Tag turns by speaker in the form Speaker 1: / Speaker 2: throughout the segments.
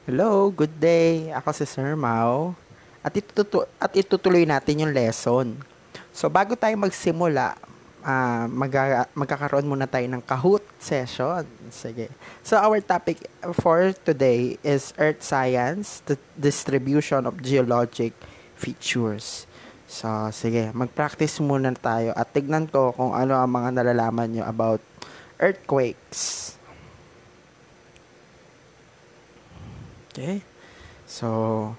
Speaker 1: Hello, good day. Ako si Sir Mau. Itutuloy natin yung lesson. So, bago tayo magsimula, magkakaroon muna tayo ng Kahoot session. Sige. So, our topic for today is Earth Science, the distribution of geologic features. So, sige, mag-practice muna tayo at tignan ko kung ano ang mga nalalaman nyo about earthquakes. Okay. So,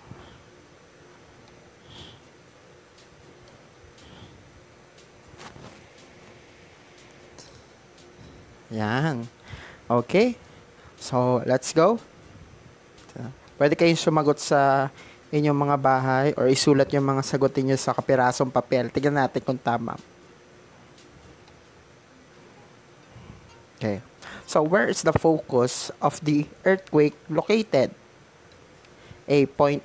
Speaker 1: yan. Okay. So, let's go. Pwede kayong sumagot sa inyong mga bahay or isulat yung mga sagutin nyo sa kapirasong papel. Tignan natin kung tama. Okay. So, where is the focus of the earthquake located? Point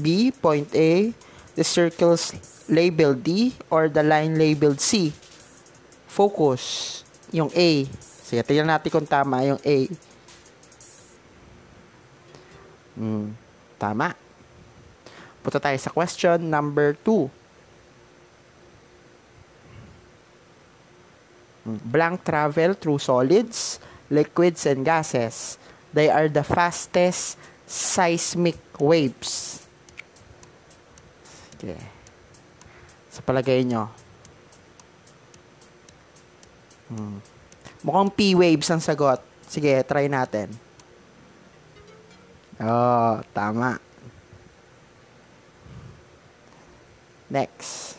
Speaker 1: B, point A, the circles labeled D, or the line labeled C. Focus, yung A. Sige, tingnan natin kung tama yung A. Tama. Punta tayo sa question number 2. Blank travel through solids, liquids, and gases. They are the fastest seismic waves. Okay. Sa palagay nyo. Mukhang P waves ang sagot. Sige, try natin. Oh, tama. Next.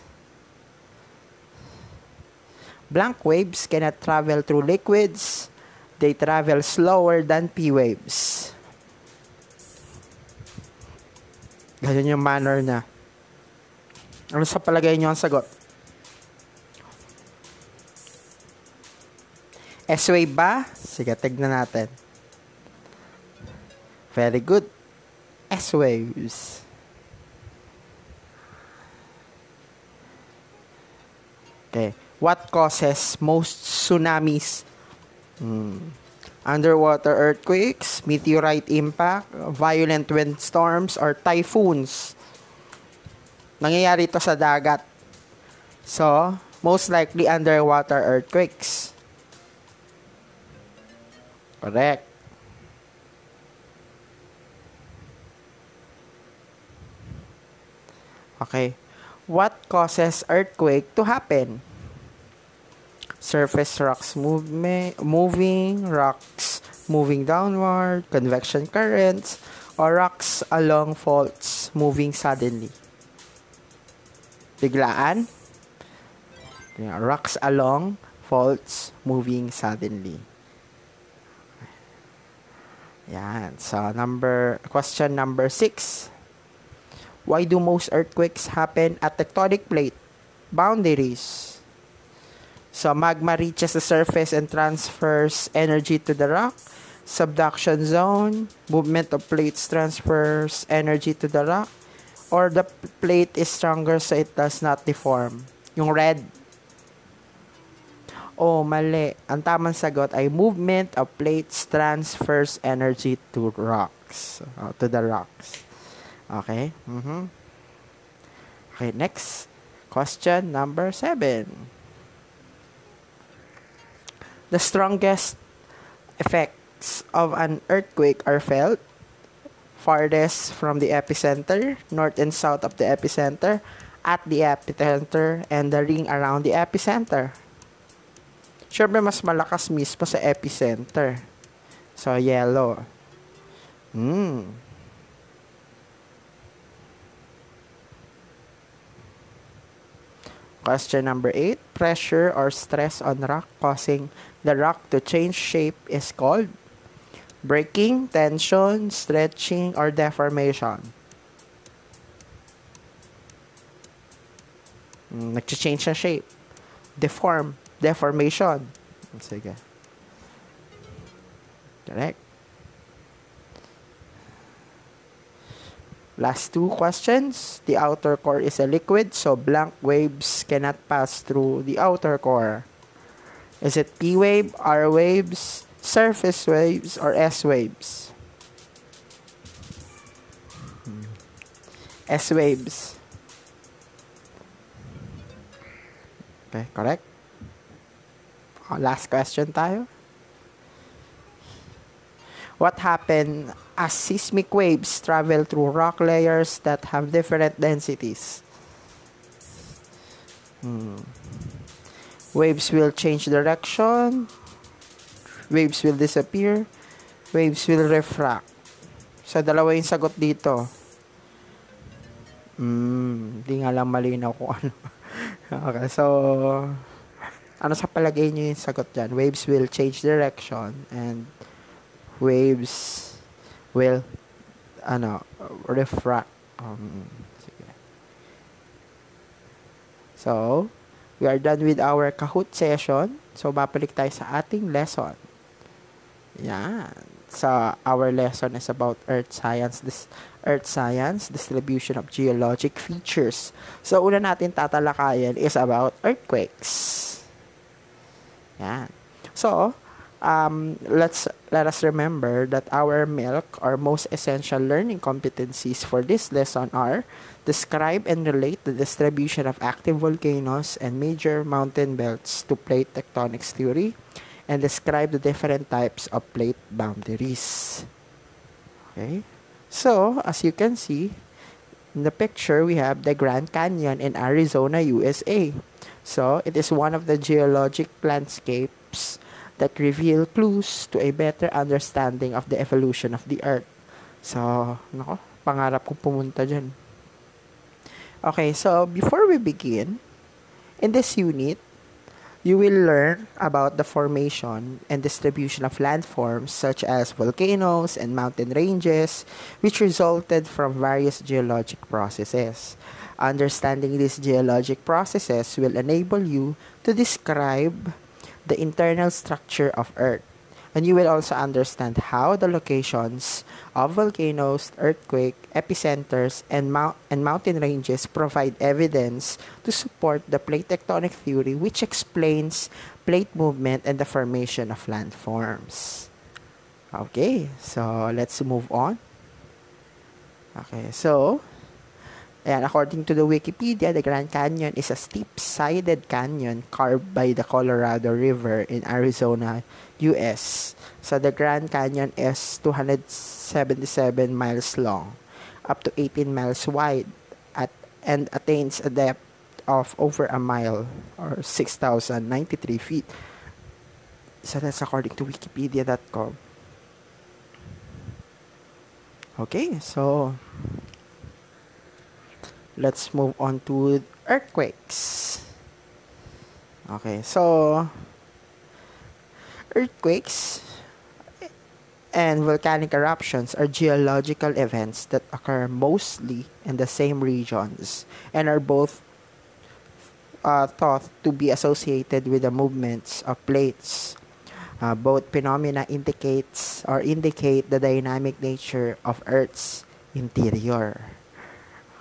Speaker 1: Blank waves cannot travel through liquids. They travel slower than P waves. Ganyan yung manner na. Ano sa palagay nyo ang sagot? S-wave ba? Sige, tignan natin. Very good. S-waves. Okay. What causes most tsunamis? Underwater earthquakes, meteorite impact, violent windstorms, or typhoons. Nangyayari ito sa dagat. So, most likely underwater earthquakes. Correct. Okay. What causes earthquake to happen? Surface rocks moving, rocks moving downward, convection currents, or rocks along faults moving suddenly. Biglaan. Rocks along faults moving suddenly. Yan. So, question number 6. Why do most earthquakes happen at tectonic plate boundaries? So, magma reaches the surface and transfers energy to the rock. Subduction zone, movement of plates transfers energy to the rock. Or the plate is stronger so it does not deform. Yung red. Oh, mali. Ang tamang sagot ay movement of plates transfers energy to rocks. To the rocks. Okay? Okay, next. Question number 7. The strongest effects of an earthquake are felt farthest from the epicenter, north and south of the epicenter, at the epicenter, and the ring around the epicenter. Siyempre, mas malakas mismo sa epicenter. So, yellow. Question number 8. Pressure or stress on rock causing the rock to change shape is called breaking, tension, stretching, or deformation. Nag-change na shape. Deformation. Sige. Correct. Last 2 questions. The outer core is a liquid, so blank waves cannot pass through the outer core. Is it P wave, R waves, surface waves, or S waves? S waves. Okay, correct? Last question tayo. What happened as seismic waves travel through rock layers that have different densities? Waves will change direction. Waves will disappear. Waves will refract. So, dalawa yung sagot dito. Di nga lang malinaw kung ano. Okay, so, ano sa palagay nyo yung sagot dyan? Waves will change direction and waves will, refract. Sige. So, we are done with our Kahoot session. So, babalik tayo sa ating lesson. Yan. So, our lesson is about earth science, distribution of geologic features. So, una natin tatalakayan is about earthquakes. Yan. So, let us remember that our milk or most essential learning competencies for this lesson are describe and relate the distribution of active volcanoes and major mountain belts to plate tectonics theory, and describe the different types of plate boundaries. Okay? So, as you can see, in the picture, we have the Grand Canyon in Arizona, USA. So, it is one of the geologic landscapes that reveal clues to a better understanding of the evolution of the Earth. So, pangarap kong pumunta dyan. Okay, so before we begin, in this unit, you will learn about the formation and distribution of landforms such as volcanoes and mountain ranges, which resulted from various geologic processes. Understanding these geologic processes will enable you to describe the internal structure of Earth, and you will also understand how the locations of volcanoes, earthquake, epicenters, and mountain ranges provide evidence to support the plate tectonic theory, which explains plate movement and the formation of landforms. Okay, so let's move on. Okay, so, and according to the Wikipedia, the Grand Canyon is a steep-sided canyon carved by the Colorado River in Arizona, U.S. So the Grand Canyon is 277 miles long, up to 18 miles wide, and attains a depth of over a mile, or 6,093 feet. So that's according to Wikipedia.com. Okay, so let's move on to earthquakes. Okay, so earthquakes and volcanic eruptions are geological events that occur mostly in the same regions and are both thought to be associated with the movements of plates. Both phenomena indicate the dynamic nature of Earth's interior.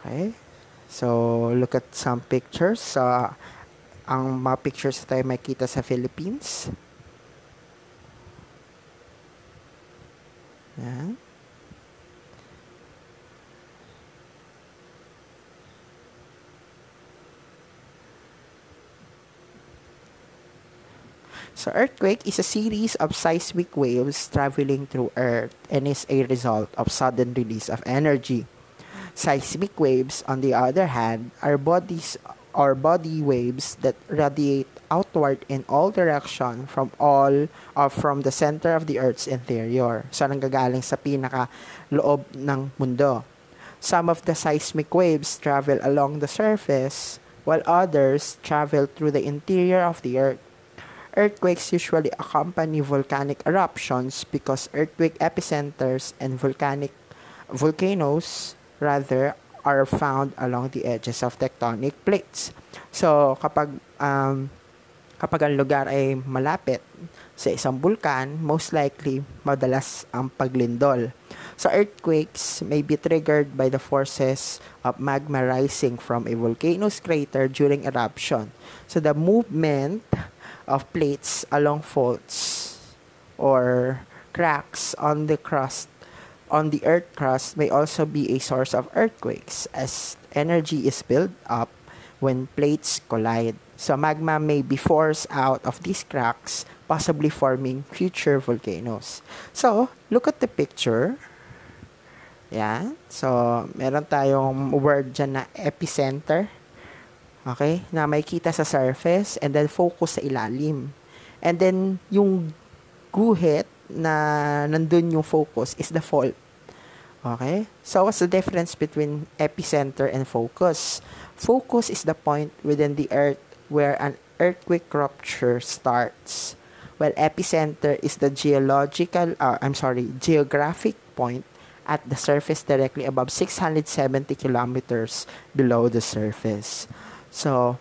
Speaker 1: Okay? So, look at some pictures. Ang mga pictures tayo makita sa Philippines. Yan. So, earthquake is a series of seismic waves traveling through Earth and is a result of sudden release of energy. Seismic waves, on the other hand, are bodies or body waves that radiate outward in all direction from the center of the Earth's interior. So, nanggagaling sa pinaka-loob ng mundo. Some of the seismic waves travel along the surface, while others travel through the interior of the Earth. Earthquakes usually accompany volcanic eruptions because earthquake epicenters and volcanoes are found along the edges of tectonic plates. So, kapag ang lugar ay malapit sa isang bulkan, most likely, madalas ang paglindol. So, earthquakes may be triggered by the forces of magma rising from a volcano's crater during eruption. So, the movement of plates along faults or cracks on the crust on the Earth crust may also be a source of earthquakes as energy is built up when plates collide. So magma may be forced out of these cracks, possibly forming future volcanoes. So, look at the picture. Yan. So, meron tayong word dyan na epicenter. Okay? Na may kita sa surface and then focus sa ilalim. And then, yung guhit na nandun yung focus is the fault. Okay? So, what's the difference between epicenter and focus? Focus is the point within the earth where an earthquake rupture starts. While epicenter is the geographic point at the surface directly above 670 kilometers below the surface. So,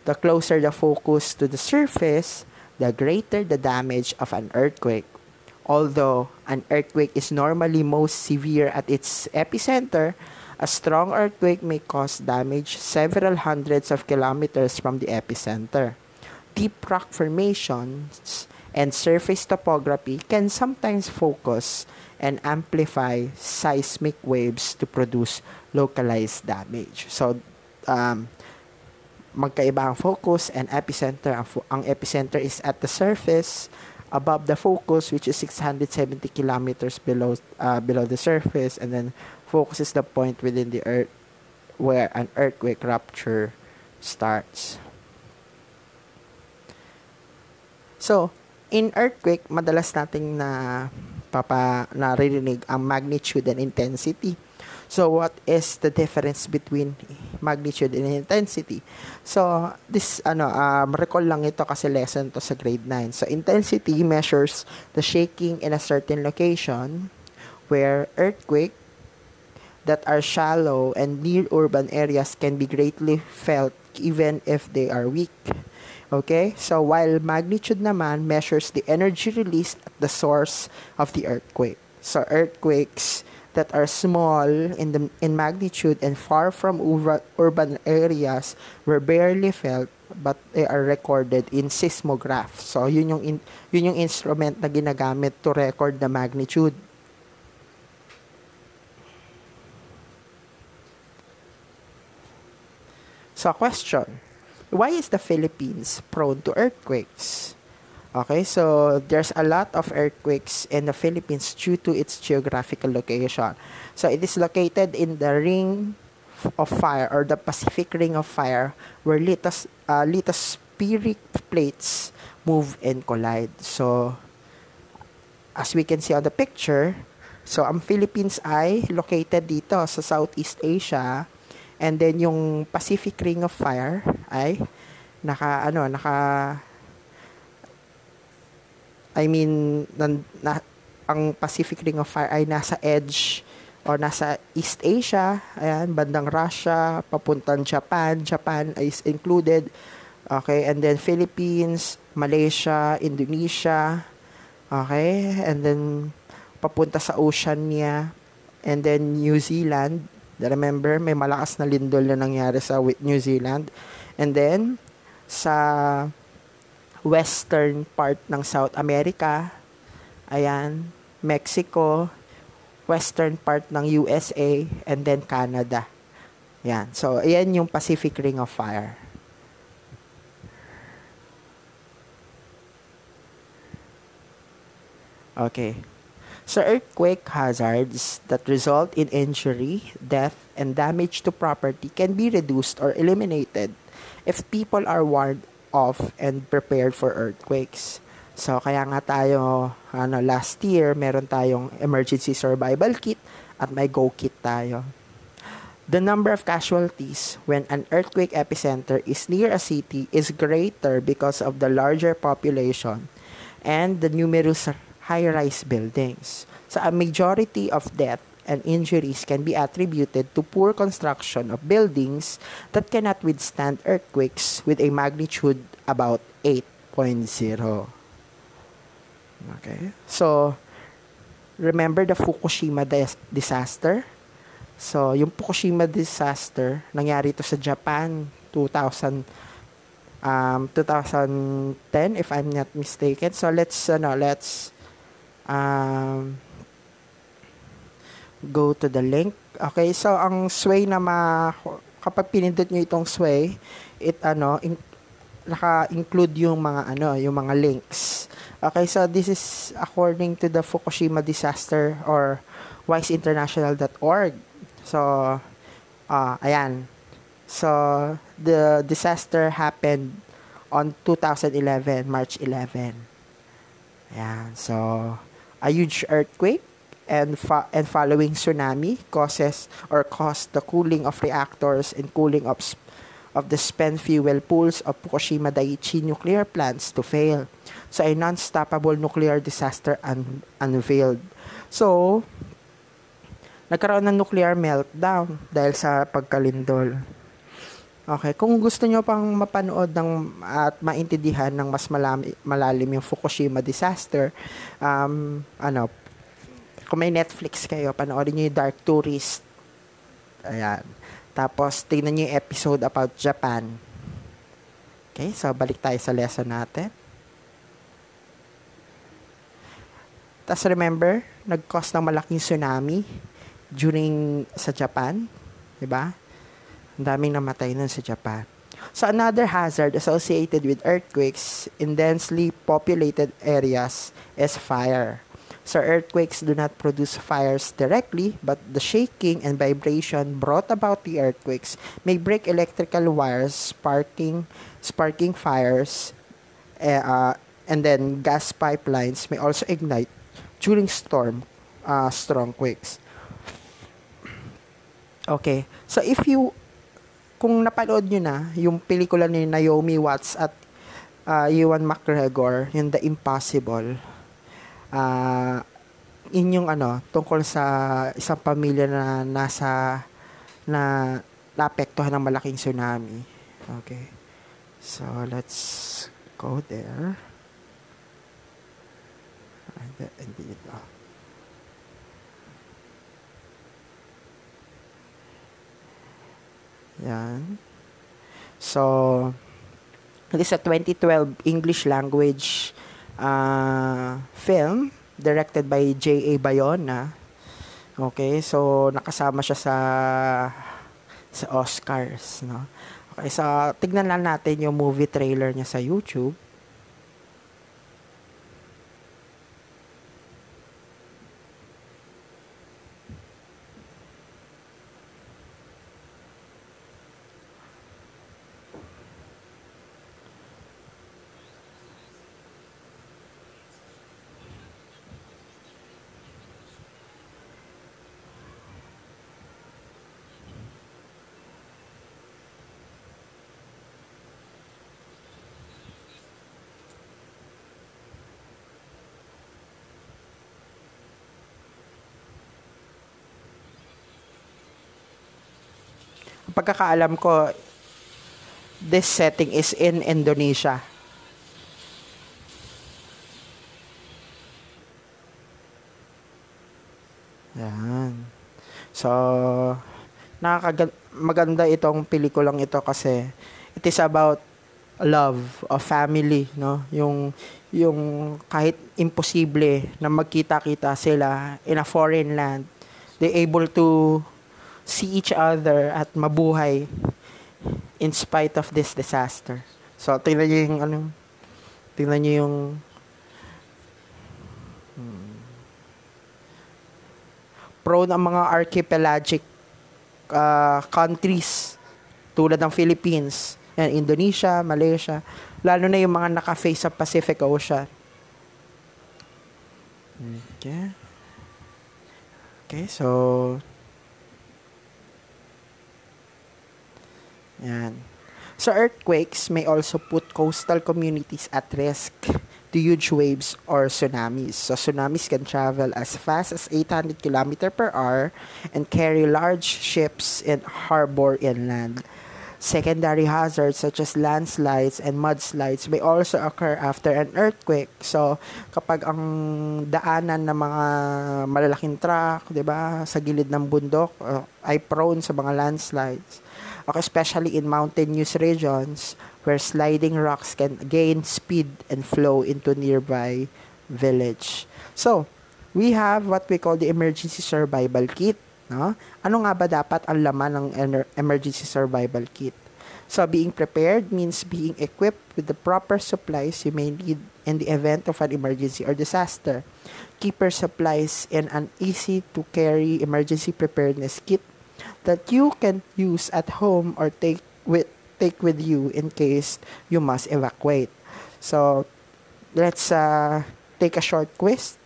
Speaker 1: the closer the focus to the surface, the greater the damage of an earthquake. Although an earthquake is normally most severe at its epicenter, a strong earthquake may cause damage several hundreds of kilometers from the epicenter. Deep rock formations and surface topography can sometimes focus and amplify seismic waves to produce localized damage. So, magkaiba ang focus and epicenter. Ang epicenter is at the surface above the focus, which is 670 kilometers below the surface, and then focus is the point within the earth where an earthquake rupture starts. So, in earthquake, madalas nating naririnig ang magnitude and intensity. So, what is the difference between magnitude and intensity? So, this, recall lang ito kasi lesson to sa grade 9. So, intensity measures the shaking in a certain location where earthquake that are shallow and near urban areas can be greatly felt even if they are weak. Okay? So, while magnitude naman measures the energy released at the source of the earthquake. So, earthquakes that are small in magnitude and far from urban areas were barely felt but they are recorded in seismograph. So, yun yung instrument na ginagamit to record the magnitude. So, question. Why is the Philippines prone to earthquakes? Okay, so there's a lot of earthquakes in the Philippines due to its geographical location. So, it is located in the Ring of Fire or the Pacific Ring of Fire where lithospheric plates move and collide. So, as we can see on the picture, so ang Philippines ay located dito sa Southeast Asia. And then yung Pacific Ring of Fire ay ang Pacific Ring of Fire ay nasa edge or nasa East Asia, ayan, bandang Russia, papuntang Japan. Japan is included. Okay, and then Philippines, Malaysia, Indonesia. Okay, and then papunta sa Oceania, and then New Zealand. Remember, may malakas na lindol na nangyari sa New Zealand. And then, sa western part ng South America, ayan, Mexico, western part ng USA, and then Canada. Ayan. So, ayan yung Pacific Ring of Fire. Okay. So, earthquake hazards that result in injury, death, and damage to property can be reduced or eliminated if people are warned of and prepared for earthquakes. So, kaya nga tayo, last year, meron tayong emergency survival kit at may go kit tayo. The number of casualties when an earthquake epicenter is near a city is greater because of the larger population and the numerous high-rise buildings. So, a majority of death and injuries can be attributed to poor construction of buildings that cannot withstand earthquakes with a magnitude about 8.0. Okay. So, remember the Fukushima disaster? So, yung Fukushima disaster, nangyari ito sa Japan 2010 if I'm not mistaken. So, let's go to the link. Okay, so ang sway na kapag pinindot nyo itong sway, naka-include yung mga yung mga links. Okay, so this is according to the Fukushima Disaster or wiseinternational.org. So, ayan. So, the disaster happened on 2011, March 11. Ayan. So, a huge earthquake and following tsunami caused the cooling of reactors and cooling of the spent fuel pools of Fukushima Daiichi nuclear plants to fail. So, a non-stoppable nuclear disaster unveiled. So, nagkaroon ng nuclear meltdown dahil sa pagkalindol. Okay, kung gusto nyo pang mapanood at maintindihan ng mas malalim yung Fukushima disaster, kung may Netflix kayo, panoorin nyo yung Dark Tourist. Ayan. Tapos, tingnan nyo yung episode about Japan. Okay, so balik tayo sa lesson natin. Tapos remember, nag-cause ng malaking tsunami sa Japan. Diba? Ang daming namatay nun sa Japan. So, another hazard associated with earthquakes in densely populated areas is fire. So, earthquakes do not produce fires directly, but the shaking and vibration brought about the earthquakes may break electrical wires, sparking fires, and then gas pipelines may also ignite during strong quakes. Okay, so kung napanood nyo na yung pelikula ni Naomi Watts at Ewan McGregor, yung The Impossible, yung tungkol sa isang pamilya na naapektuhan ng malaking tsunami. Okay, so let's go there. Yan. So, it is a 2012 English language film directed by J.A. Bayona. Okay, so nakasama siya sa Oscars, no? Okay, so tignan lang natin yung movie trailer niya sa YouTube. Pagkakaalam ko, this setting is in Indonesia. Yan. So, maganda itong pelikulang ito kasi it is about love of family, no? Yung kahit imposible na magkita-kita sila in a foreign land, they able to see each other at mabuhay in spite of this disaster. So, tingnan nyo yung prone ang mga archipelagic countries tulad ng Philippines, Indonesia, Malaysia, lalo na yung mga naka-face sa Pacific Ocean. Okay, so yan. So, earthquakes may also put coastal communities at risk to huge waves or tsunamis. So, tsunamis can travel as fast as 800 km per hour and carry large ships in harbor inland. Secondary hazards such as landslides and mudslides may also occur after an earthquake. So, kapag ang daanan ng mga malalaking truck, 'di ba, sa gilid ng bundok ay prone sa mga landslides. Okay, especially in mountainous regions where sliding rocks can gain speed and flow into nearby village. So, we have what we call the emergency survival kit. No? Ano nga ba dapat ang laman ng emergency survival kit? So, being prepared means being equipped with the proper supplies you may need in the event of an emergency or disaster. Keep your supplies in an easy-to-carry emergency preparedness kit that you can use at home or take with you in case you must evacuate. So, let's take a short quiz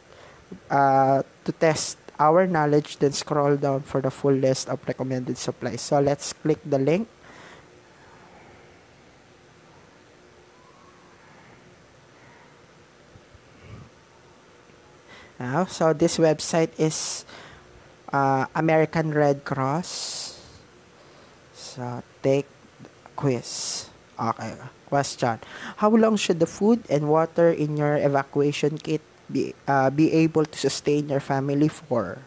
Speaker 1: to test our knowledge, then scroll down for the full list of recommended supplies. So, let's click the link. Now, so this website is American Red Cross. So, take quiz. Okay. Question. How long should the food and water in your evacuation kit be able to sustain your family for?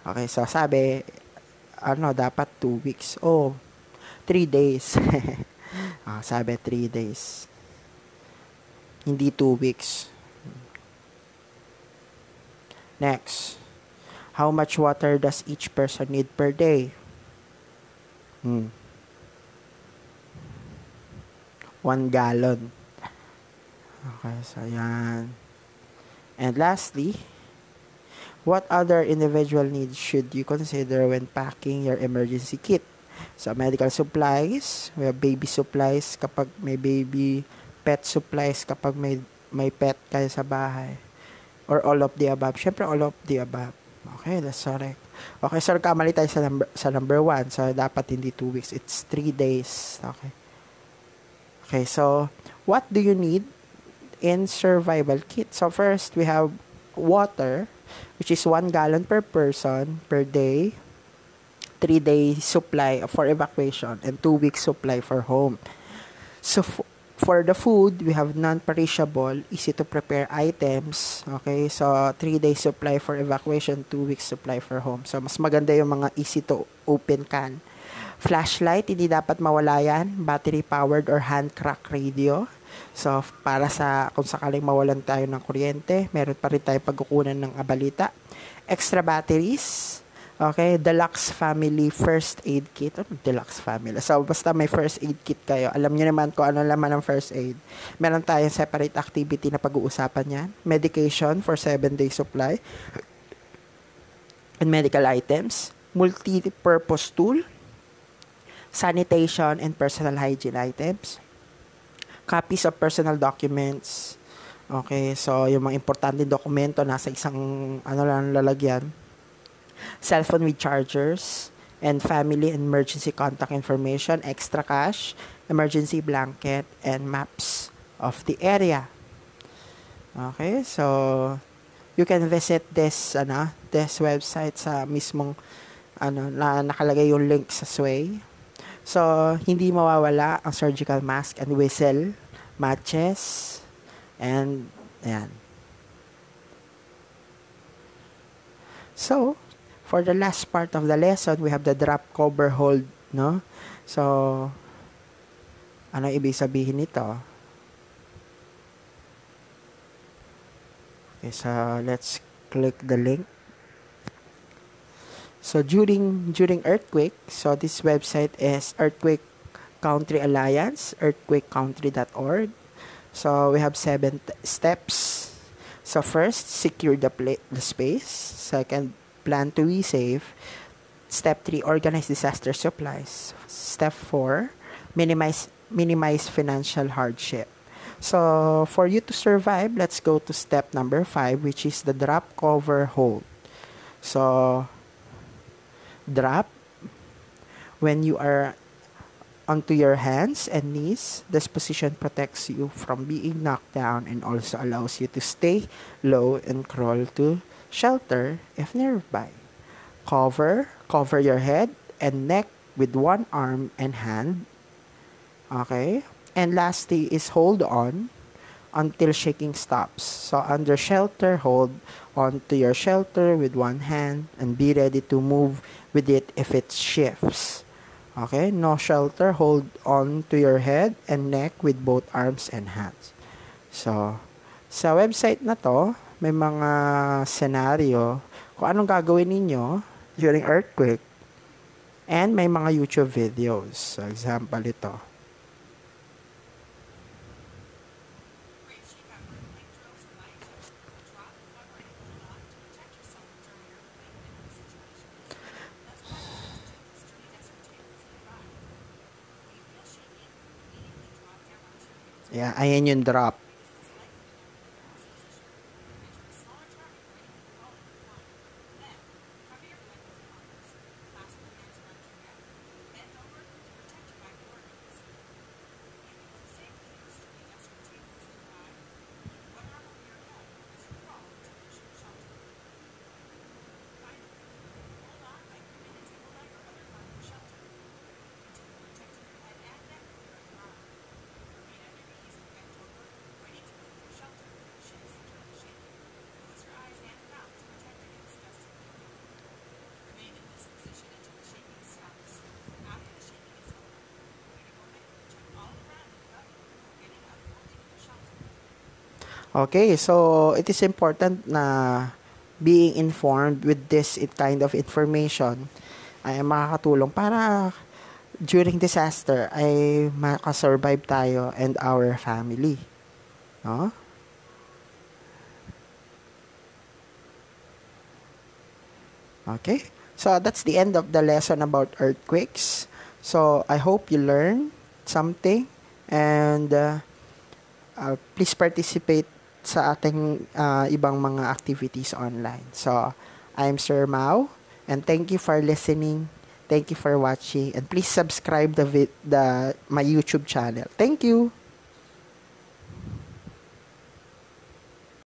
Speaker 1: Okay, so sabi, dapat 2 weeks. 3 days. Sabi 3 days. Hindi 2 weeks. Next. How much water does each person need per day? 1 gallon. Okay, so yan. And lastly, what other individual needs should you consider when packing your emergency kit? So, medical supplies, we have baby supplies kapag may baby, pet supplies kapag may pet kayo sa bahay. Or all of the above. Siyempre, all of the above. Okay, that's correct. Okay, sir, kamali tayo sa number 1. So, dapat hindi 2 weeks. It's 3 days. Okay. Okay, so, what do you need in survival kit? So, first, we have water, which is 1 gallon per person per day, 3-day supply for evacuation, and 2 weeks supply for home. So, for the food, we have non-perishable, easy-to-prepare items. Okay, so 3-day supply for evacuation, 2 weeks supply for home. So, mas maganda yung mga easy-to-open can. Flashlight, hindi dapat mawala yan. Battery-powered or hand-crank radio. So, para sa kung sakaling mawalan tayo ng kuryente, meron pa rin tayo pagkukunan ng abalita. Extra batteries. Okay, Deluxe Family First Aid Kit. Deluxe Family. So, basta may first aid kit kayo. Alam nyo naman kung ano laman ng first aid. Meron tayong separate activity na pag-uusapan yan. Medication for 7-day supply. And medical items. Multi-purpose tool. Sanitation and personal hygiene items. Copies of personal documents. Okay, so yung mga importanteng dokumento nasa isang lang lalagyan. Cellphone with chargers, and family emergency contact information, extra cash, emergency blanket, and maps of the area. Okay, so you can visit this website sa mismong na nakalagay yung link sa Sway. So, hindi mawawala ang surgical mask and whistle, matches, and ayan. So, for the last part of the lesson, we have the drop, cover, hold, no? So, ano ibig sabihin nito? Okay, so let's click the link. So, during earthquake, so this website is Earthquake Country Alliance, earthquakecountry.org. So, we have 7 steps. So, first, secure the space. Second, plan to be safe. Step 3, organize disaster supplies. Step 4, minimize financial hardship. So, for you to survive, let's go to step number 5, which is the drop, cover, hold. So, drop, when you are onto your hands and knees, this position protects you from being knocked down and also allows you to stay low and crawl to shelter if nearby. Cover your head and neck with one arm and hand. Okay? And lastly is hold on until shaking stops. So under shelter, hold on to your shelter with one hand and be ready to move with it if it shifts. Okay? No shelter, hold on to your head and neck with both arms and hands. So, sa website na to, may mga scenario kung anong gagawin ninyo during earthquake. And may mga YouTube videos. So, example ito. Yeah, ayan yung drop. Okay, so it is important na being informed with this kind of information ay makakatulong para during disaster ay makasurvive tayo and our family. No? Okay, so that's the end of the lesson about earthquakes. So I hope you learned something and please participate sa ating ibang mga activities online. So, I'm Sir Mao, and thank you for listening. Thank you for watching, and please subscribe the my YouTube channel. Thank you.